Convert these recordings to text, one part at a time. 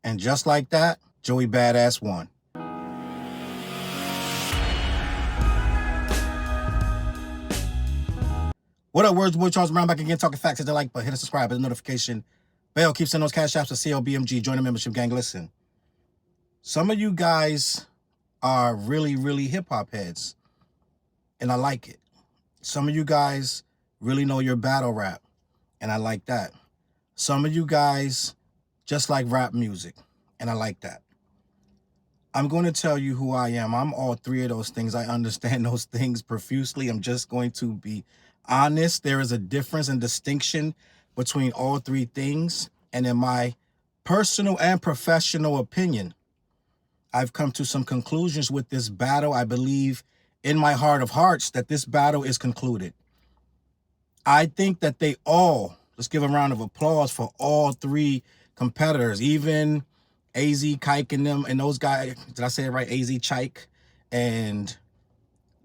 And just like that, Joey Badass won. What up, words boy? Challz Brown back again, talking facts. Hit the like button, hit the subscribe, hit the notification bell. Keep sending those cash apps to CLBMG. Join the membership gang. Listen, some of you guys are really, really hip-hop heads, and I like it. Some of you guys really know your battle rap, and I like that. Some of you guys just like rap music, and I like that. I'm going to tell you who I am. I'm all three of those things. I understand those things profusely. I'm just going to be honest. There is a difference and distinction between all three things. And in my personal and professional opinion, I've come to some conclusions with this battle. I believe in my heart of hearts that this battle is concluded. I think that they all, let's give a round of applause for all three competitors, even AZ, Kike, and them, and those guys. Did I say it right? AZ, Chike, and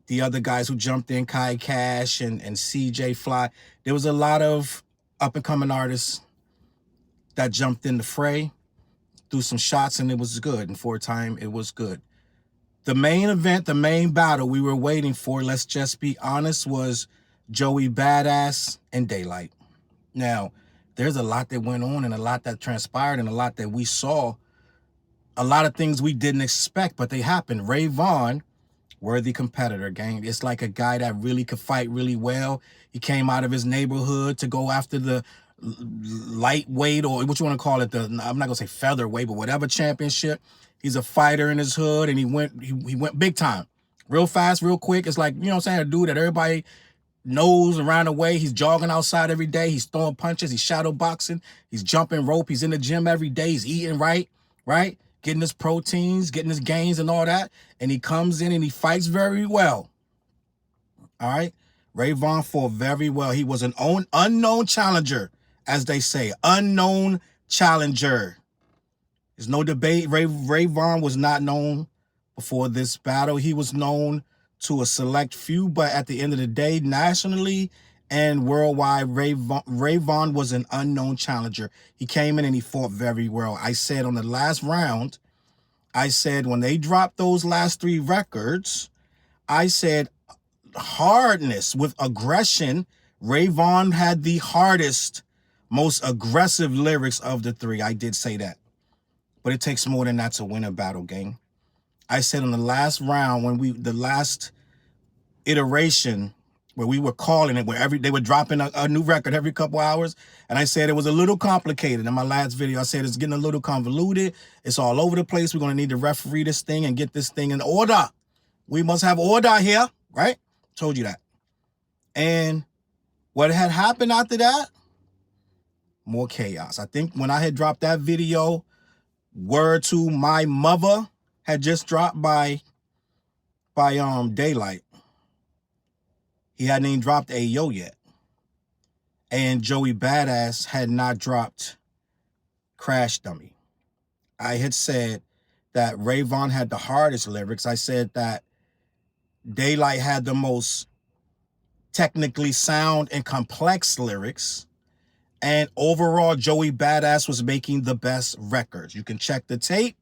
the other guys who jumped in, Kai Cash and CJ Fly. There was a lot of up-and-coming artists that jumped in the fray, threw some shots, and it was good. And for a time, it was good. The main event, the main battle we were waiting for, let's just be honest, was Joey Badass and Daylight. Now, there's a lot that went on and a lot that transpired and a lot that we saw. A lot of things we didn't expect, but they happened. Ray Vaughn, worthy competitor, gang. It's like a guy that really could fight really well. He came out of his neighborhood to go after the lightweight, or what you want to call it, I'm not gonna say featherweight, but whatever championship. He's a fighter in his hood, and he went big time, real fast, real quick. It's like, you know what I'm saying, a dude that everybody knows around the way. He's jogging outside every day. He's throwing punches. He's shadow boxing. He's jumping rope. He's in the gym every day. He's eating right? Getting his proteins, getting his gains and all that. And he comes in and he fights very well. All right? Ray Vaughn fought very well. He was an unknown challenger, as they say. Unknown challenger. There's no debate. Ray Vaughn was not known before this battle. He was known to a select few, but at the end of the day, nationally and worldwide, Ray Vaughn was an unknown challenger. He came in and he fought very well. I said on the last round, I said when they dropped those last three records, I said hardness with aggression. Ray Vaughn had the hardest, most aggressive lyrics of the three. I did say that. But it takes more than that to win a battle, gang. I said on the last round, the last iteration, where we were calling it, where they were dropping a new record every couple hours, and I said it was a little complicated. In my last video, I said it's getting a little convoluted. It's all over the place. We're going to need to referee this thing and get this thing in order. We must have order here, right? Told you that. And what had happened after that? More chaos. I think when I had dropped that video, Word to My Mother had just dropped by Daylight. He hadn't even dropped Ayo yet. And Joey Badass had not dropped Crash Dummy. I had said that Ray Vaughn had the hardest lyrics. I said that Daylight had the most technically sound and complex lyrics. And overall, Joey Badass was making the best records. You can check the tape.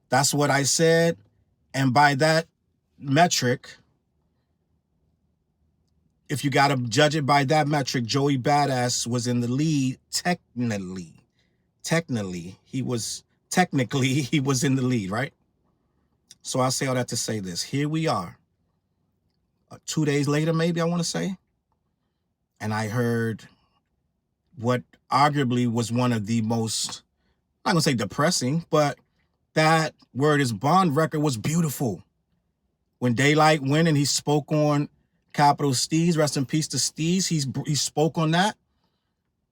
That's what I said. And by that metric, if you got to judge it by that metric, Joey Badass was in the lead technically. He was in the lead, right? So I say all that to say this. Here we are. 2 days later, maybe, I want to say. And I heard what arguably was one of the most, I'm not going to say depressing, but that Word is Bond record was beautiful. When Daylight went and he spoke on Capital Steez, rest in peace to Steez, he spoke on that.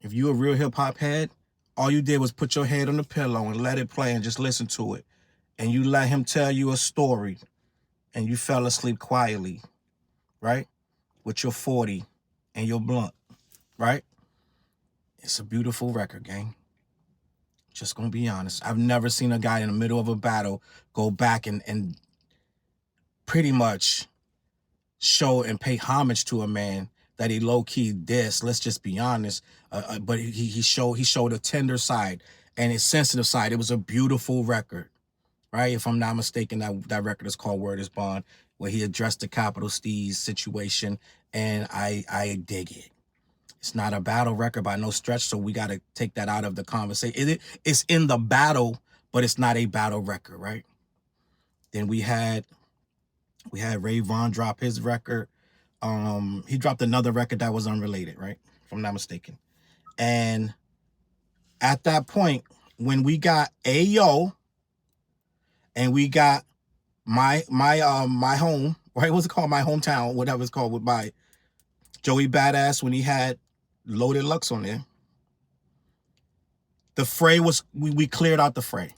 If you a real hip-hop head, all you did was put your head on the pillow and let it play and just listen to it. And you let him tell you a story and you fell asleep quietly, right? With your 40 and your blunt, right? It's a beautiful record, gang. Just gonna be honest. I've never seen a guy in the middle of a battle go back and pretty much show and pay homage to a man that he low-key dissed. Let's just be honest. But he showed a tender side. and its sensitive side. It was a beautiful record, right? If I'm not mistaken, that record is called Word is Bond, where he addressed the Capital Steez situation, and I dig it. It's not a battle record by no stretch, so we got to take that out of the conversation. It's in the battle, but it's not a battle record, right? Then we had Ray Vaughn drop his record. He dropped another record that was unrelated, right? If I'm not mistaken. And at that point, when we got Ayo and we got my home, right? What's it called? My hometown, whatever it's called, with by Joey Badass, when he had Loaded Lux on there. The fray was, we cleared out the fray.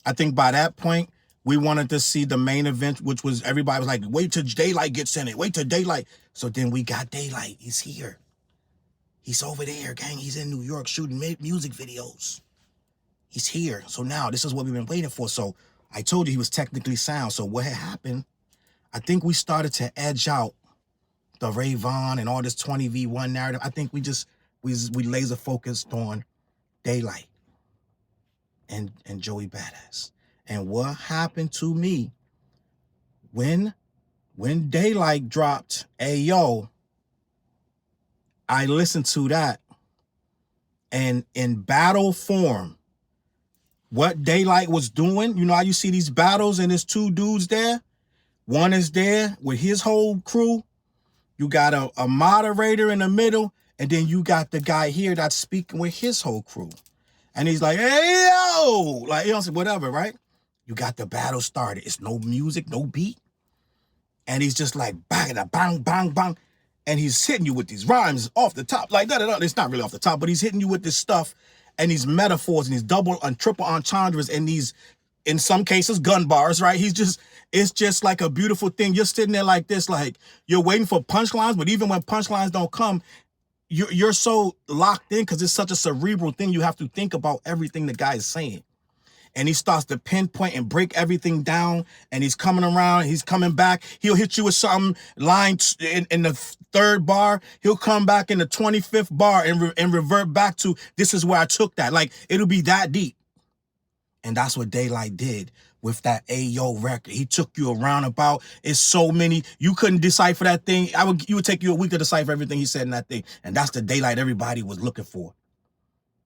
I think by that point, we wanted to see the main event, which was, everybody was like, wait till Daylight gets in it. Wait till Daylight. So then we got Daylight. He's here. He's over there, gang. He's in New York shooting music videos. He's here. So now this is what we've been waiting for. So I told you he was technically sound. So what had happened, I think we started to edge out the Ray Vaughn and all this 20v1 narrative. I think we laser focused on Daylight and Joey Badass. And what happened to me when Daylight dropped Ayo, I listened to that, and in battle form, what Daylight was doing, you know how you see these battles and there's two dudes there? One is there with his whole crew. You got a moderator in the middle, and then you got the guy here that's speaking with his whole crew. And he's like, hey, yo! Like, you know, whatever, right? You got the battle started. It's no music, no beat. And he's just like, bang, bang, bang, bang. And he's hitting you with these rhymes off the top. Like, it's not really off the top, but he's hitting you with this stuff and these metaphors and these double and triple entendres and these, in some cases, gun bars, right? It's just like a beautiful thing. You're sitting there like this, like you're waiting for punchlines, but even when punchlines don't come, you're so locked in because it's such a cerebral thing. You have to think about everything the guy is saying. And he starts to pinpoint and break everything down, and he's coming around, he's coming back. He'll hit you with something, line in the third bar. He'll come back in the 25th bar and revert back to, this is where I took that. Like, it'll be that deep. And that's what Daylight did with that Ayo record. He took you around about. It's so many. You couldn't decipher that thing. You would take you a week to decipher everything he said in that thing. And that's the Daylight everybody was looking for.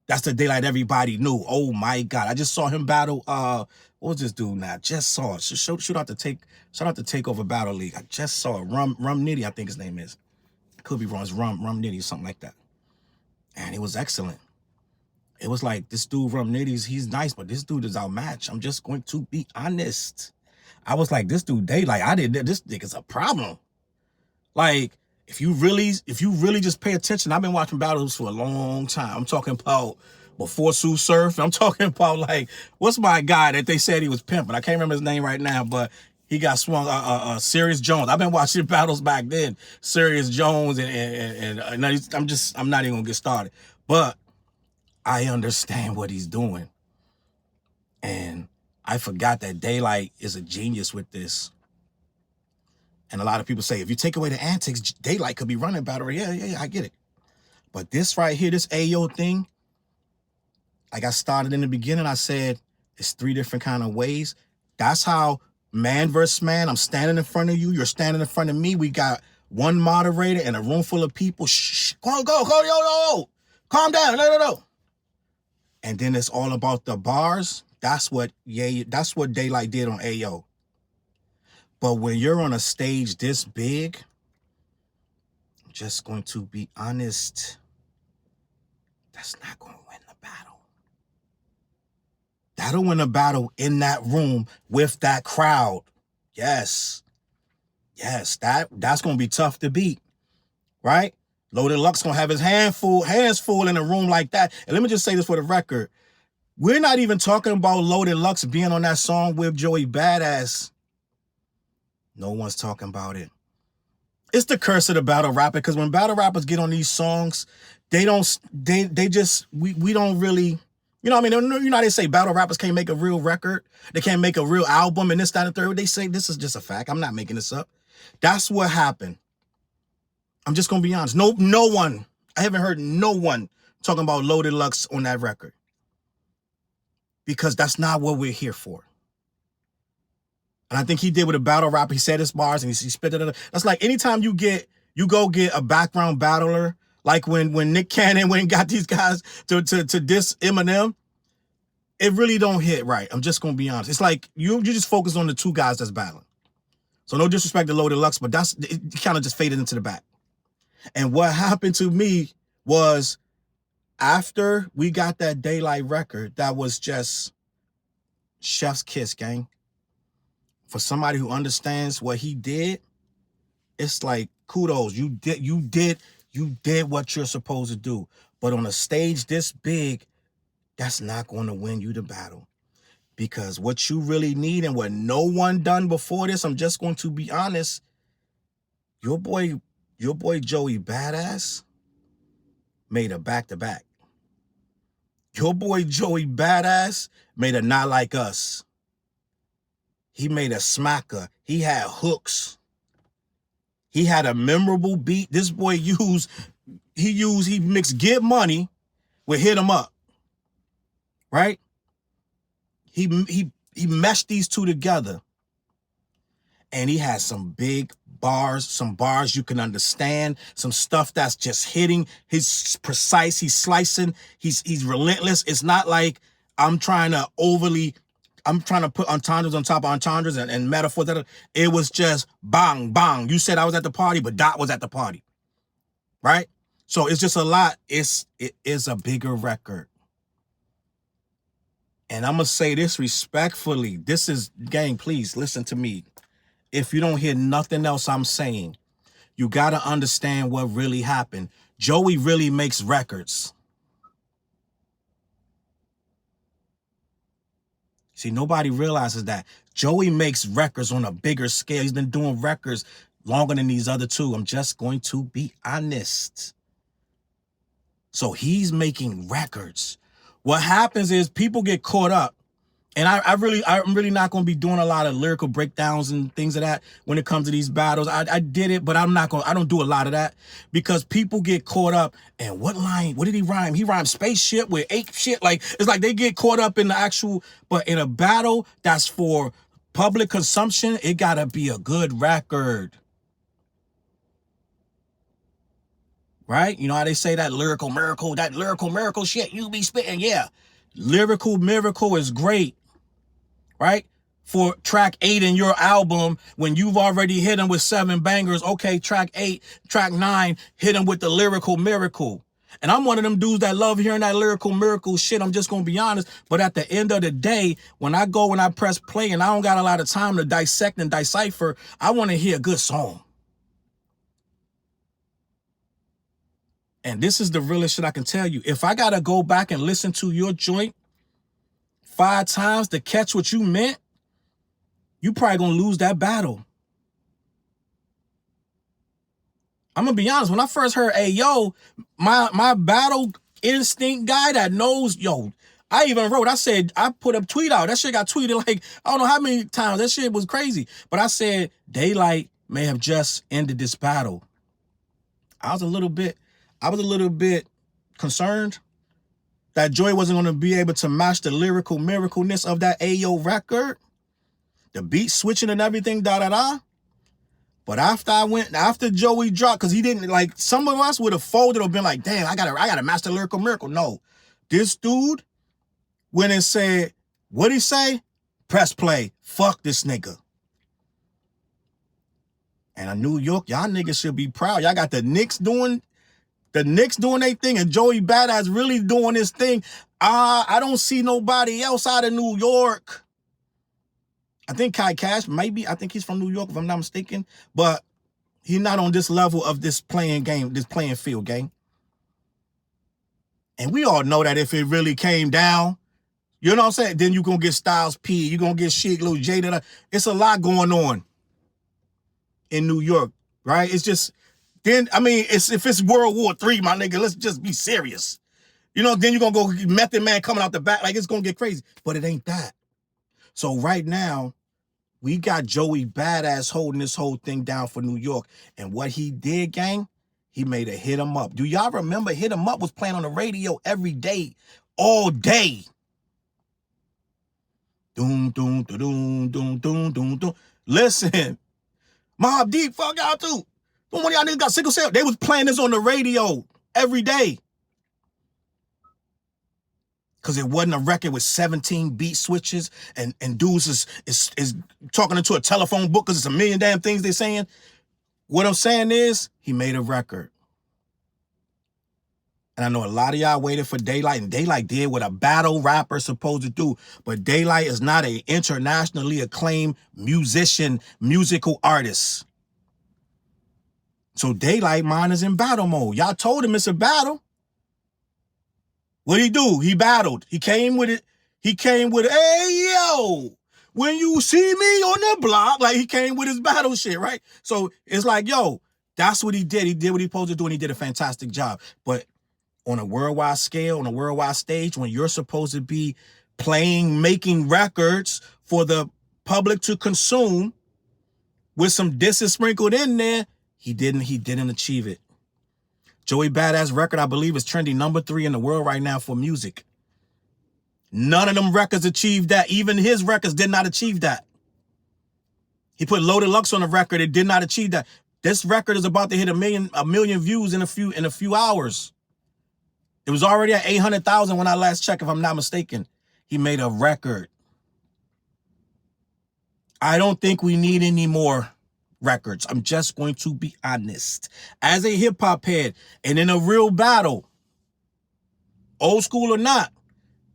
That's the Daylight everybody knew. Oh my God. I just saw him battle, what was this dude now? Just saw it. Shout out to Takeover Battle League. I just saw it. Rum Nitty, I think his name is. Could be wrong. It's Rum Nitty, something like that. And it was excellent. It was like, this dude Rum Nitty's, he's nice, but this dude is outmatched. I'm just going to be honest. I was like, this dude Daylight, this nigga's a problem. Like, if you really just pay attention, I've been watching battles for a long time. I'm talking about before Sue Surf. I'm talking about, like, what's my guy that they said he was pimping? I can't remember his name right now, but he got swung, Serious Jones. I've been watching battles back then. Serious Jones and I'm not even gonna get started. But I understand what he's doing. And I forgot that Daylight is a genius with this. And a lot of people say, if you take away the antics, Daylight could be running battle. Yeah, I get it. But this right here, this Ayo thing, like I started in the beginning, I said, it's 3 different kind of ways. That's how man versus man, I'm standing in front of you, you're standing in front of me. We got one moderator and a room full of people. Shh, go, yo. Calm down, no. And then it's all about the bars. That's what Daylight did on Ayo. But when you're on a stage this big, I'm just going to be honest, that's not going to win the battle. That'll win a battle in that room with that crowd. Yes, that's going to be tough to beat, right? Loaded Lux going to have his hands full in a room like that. And let me just say this for the record. We're not even talking about Loaded Lux being on that song with Joey Badass. No one's talking about it. It's the curse of the battle rapper, because when battle rappers get on these songs, we don't really, you know what I mean? You know how they say battle rappers can't make a real record? They can't make a real album and this, that, and the third. They say this is just a fact. I'm not making this up. That's what happened. I'm just going to be honest. No one, I haven't heard no one talking about Loaded Lux on that record. because that's not what we're here for. And I think he did with a battle rapper. He said his bars and he spit it. That's like anytime you go get a background battler, like when Nick Cannon went and got these guys to diss Eminem, it really don't hit right. I'm just gonna be honest. It's like you just focus on the two guys that's battling. So no disrespect to Loaded Lux, but it kind of just faded into the back. And what happened to me was after we got that Daylight record, that was just chef's kiss, gang. For somebody who understands what he did, it's like kudos. You did what you're supposed to do. But on a stage this big, that's not going to win you the battle. Because what you really need and what no one done before this, I'm just going to be honest, your boy Joey Badass made a back-to-back. Your boy Joey Badass made a Not Like Us. He made a smacker. He had hooks. He had a memorable beat. This boy he mixed Get Money with Hit 'Em Up. Right? He meshed these two together. And he had some big bars, some bars you can understand, some stuff that's just hitting. He's precise, he's slicing, he's relentless. It's not like I'm trying to put entendres on top of entendres and metaphors. It was just bang, bang. You said I was at the party, but Dot was at the party. Right? So it's just a lot. It is a bigger record. And I'm going to say this respectfully. This is, gang, please listen to me. If you don't hear nothing else I'm saying, you got to understand what really happened. Joey really makes records. See, nobody realizes that. Joey makes records on a bigger scale. He's been doing records longer than these other two. I'm just going to be honest. So he's making records. What happens is people get caught up. And I'm really not going to be doing a lot of lyrical breakdowns and things of that when it comes to these battles. I did it, but I don't do a lot of that because people get caught up. And what did he rhyme? He rhymed spaceship with ape shit. Like, it's like they get caught up in the actual, but in a battle that's for public consumption, it got to be a good record. Right? You know how they say that lyrical miracle shit you be spitting? Yeah. Lyrical miracle is great. Right? For track 8 in your album, when you've already hit them with 7 bangers, okay, track 8, track 9, hit them with the lyrical miracle. And I'm one of them dudes that love hearing that lyrical miracle shit. I'm just going to be honest. But at the end of the day, when I press play and I don't got a lot of time to dissect and decipher, I want to hear a good song. And this is the realest shit I can tell you. If I got to go back and listen to your joint 5 times to catch what you meant, you probably gonna lose that battle. I'm gonna be honest. When I first heard, hey, yo, my battle instinct guy that knows, yo, I even wrote, I put a tweet out. That shit got tweeted like, I don't know how many times. That shit was crazy. But I said, Daylight may have just ended this battle. I was a little bit concerned that Joy wasn't going to be able to match the lyrical miracleness of that Ayo record. The beat switching and everything, da-da-da. But after Joey dropped, because he didn't, like, some of us would have folded or been like, damn, I gotta match the lyrical miracle. No. This dude went and said, what'd he say? Press play. Fuck this nigga. And in New York, y'all niggas should be proud. Y'all got the Knicks doing their thing, and Joey Badass really doing his thing. I don't see nobody else out of New York. I think Kai Cash, maybe. I think he's from New York, if I'm not mistaken. But he's not on this level of this playing field game. And we all know that if it really came down, you know what I'm saying? Then you're going to get Styles P. You're going to get Sheik, Lil Jada. It's a lot going on in New York, right? It's just, then, I mean, if it's World War III, my nigga, let's just be serious. You know, then you're going to go Method Man coming out the back. Like, it's going to get crazy. But it ain't that. So right now, we got Joey Badass holding this whole thing down for New York. And what he did, gang, he made a Hit 'Em Up. Do y'all remember Hit 'Em Up was playing on the radio every day, all day? doom, doom, doom, doom, doom, doom, doom. Listen, Mobb Deep, fuck out too. One of y'all niggas got sickle cell. They was playing this on the radio every day. Because it wasn't a record with 17 beat switches and dudes is talking into a telephone book because it's a million damn things they're saying. What I'm saying is, he made a record. And I know a lot of y'all waited for Daylight, and Daylight did what a battle rapper supposed to do. But Daylight is not an internationally acclaimed musician, musical artist. So Daylight mine is in battle mode. Y'all told him it's a battle. What'd he do? He battled. He came with it. He came with, hey, yo, when you see me on the block, like he came with his battle shit, right? So it's like, yo, that's what he did. He did what he supposed to do, and he did a fantastic job. But on a worldwide scale, on a worldwide stage, when you're supposed to be playing, making records for the public to consume with some disses sprinkled in there, he didn't achieve it. Joey Badass record, I believe, is trending number 3 in the world right now for music. None of them records achieved that. Even his records did not achieve that. He put Loaded Lux on the record. It did not achieve that. This record is about to hit a million views in a few hours. It was already at 800,000 when I last checked, if I'm not mistaken. He made a record. I don't think we need any more records. I'm just going to be honest. As a hip-hop head and in a real battle, old school or not,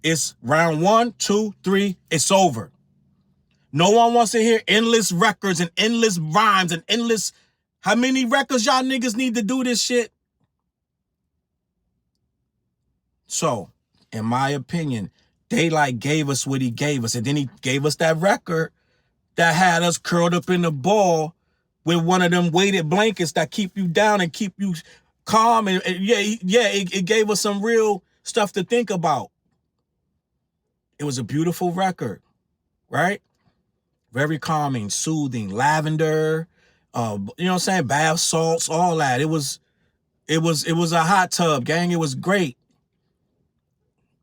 it's round 1, 2, 3, it's over. No one wants to hear endless records and endless rhymes and endless... How many records y'all niggas need to do this shit? So, in my opinion, Daylight gave us what he gave us, and then he gave us that record that had us curled up in the ball with one of them weighted blankets that keep you down and keep you calm. And it gave us some real stuff to think about. It was a beautiful record, right? Very calming, soothing, lavender, you know what I'm saying? Bath salts, all that. It was a hot tub, gang. It was great.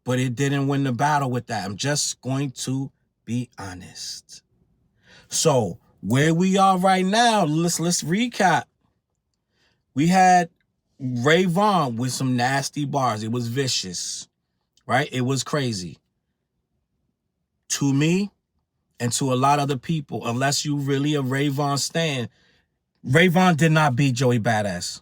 But it didn't win the battle with that. I'm just going to be honest. So, where we are right now, let's recap. We had Ray Vaughn with some nasty bars. It was vicious, right? It was crazy. To me, and to a lot of other people, unless you really a Ray Vaughn stan, Ray Vaughn did not beat Joey Badass.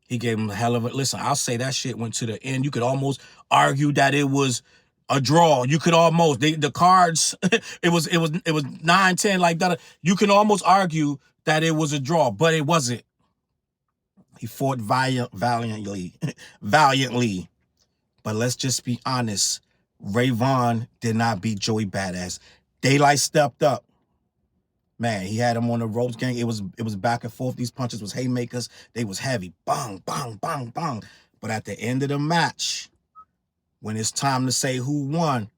He gave him a hell of a... Listen, I'll say that shit went to the end. You could almost argue that it was a draw. You could almost... The cards, it was 9-10 like that. You can almost argue that it was a draw, but it wasn't. He fought valiantly. But let's just be honest. Ray Vaughn did not beat Joey Badass. Daylight stepped up. Man, he had him on the ropes, gang. It was back and forth. These punches was haymakers. They was heavy. Bang, bang, bang, bang. But at the end of the match, when it's time to say who won,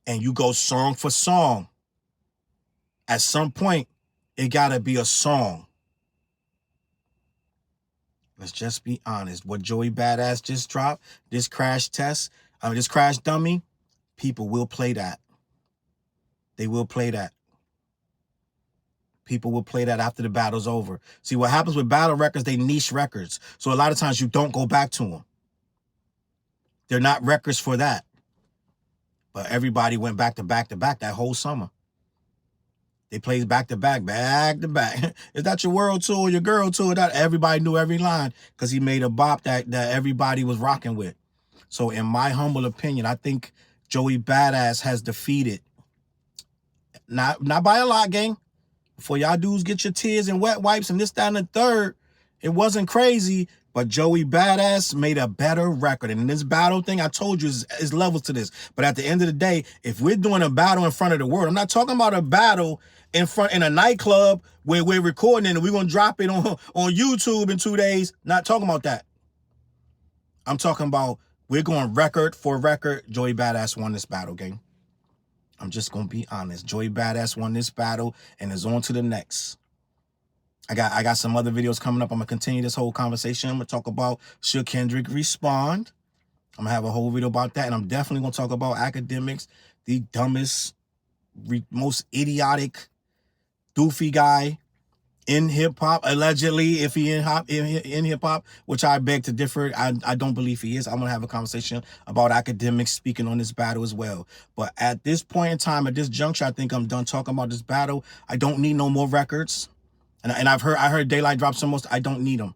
and you go song for song, at some point, it gotta be a song. Let's just be honest. What Joey Badass just dropped, this crash dummy, people will play that. They will play that. People will play that after the battle's over. See, what happens with battle records, they niche records. So a lot of times you don't go back to them. They're not records for that. But everybody went back to back that whole summer. They played back to back. Is that your world tour, your girl tour? That everybody knew every line because he made a bop that everybody was rocking with. So in my humble opinion, I think Joey Badass has defeated, not by a lot, gang. Before y'all dudes get your tears and wet wipes and this, that, and the third, it wasn't crazy, but Joey Badass made a better record. And in this battle thing, I told you, is levels to this. But at the end of the day, if we're doing a battle in front of the world, I'm not talking about a battle in a nightclub where we're recording it and we're going to drop it on YouTube in 2 days. Not talking about that. I'm talking about we're going record for record. Joey Badass won this battle, gang. I'm just going to be honest. Joey Badass won this battle and is on to the next. I got some other videos coming up. I'm going to continue this whole conversation. I'm going to talk about should Kendrick respond. I'm going to have a whole video about that. And I'm definitely going to talk about academics, the dumbest most idiotic, doofy guy in hip-hop, allegedly, if he in hip-hop, which I beg to differ. I don't believe he is. I'm going to have a conversation about academics speaking on this battle as well. But at this point in time, at this juncture, I think I'm done talking about this battle. I don't need no more records. And I heard Daylight drop some more. I don't need them.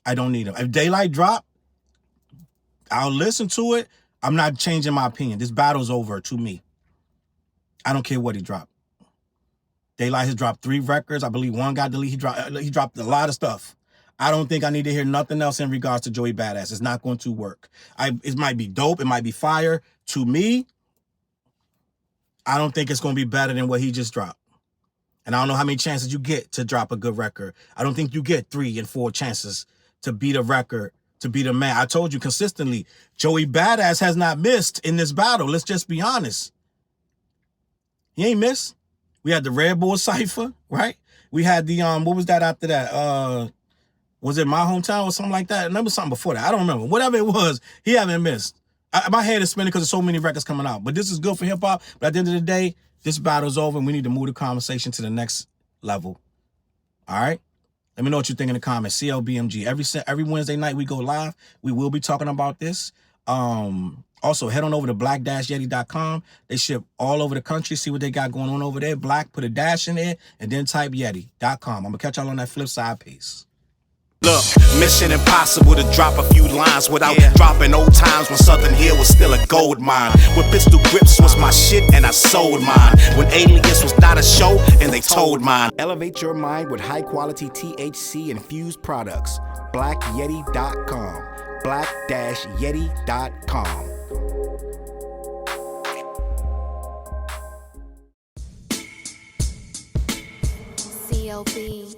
I don't need them. If Daylight drop, I'll listen to it. I'm not changing my opinion. This battle's over to me. I don't care what he dropped. Daylight has dropped 3 records. I believe 1 got deleted. He dropped a lot of stuff. I don't think I need to hear nothing else in regards to Joey Badass. It's not going to work. It might be dope. It might be fire. To me, I don't think it's going to be better than what he just dropped. And I don't know how many chances you get to drop a good record. I don't think you get 3 and 4 chances to beat a record, to beat a man. I told you consistently, Joey Badass has not missed in this battle. Let's just be honest. He ain't missed. We had the Red Bull Cypher, right? We had the, what was that after that? Was it My Hometown or something like that? Remember something before that? I don't remember. Whatever it was, he haven't missed. My head is spinning because there's so many records coming out. But this is good for hip-hop. But at the end of the day, this battle's over and we need to move the conversation to the next level. All right? Let me know what you think in the comments. CLBMG. Every Wednesday night we go live. We will be talking about this. Also, head on over to black-yeti.com. They ship all over the country. See what they got going on over there. Black, put a dash in there, and then type yeti.com. I'm going to catch y'all on that flip side. Peace. Look, mission impossible to drop a few lines without dropping old times when Southern Hill was still a gold mine. When pistol grips was my shit and I sold mine. When Alias was not a show and they told mine. Elevate your mind with high quality THC infused products. BlackYeti.com. Black-Yeti.com. CLB.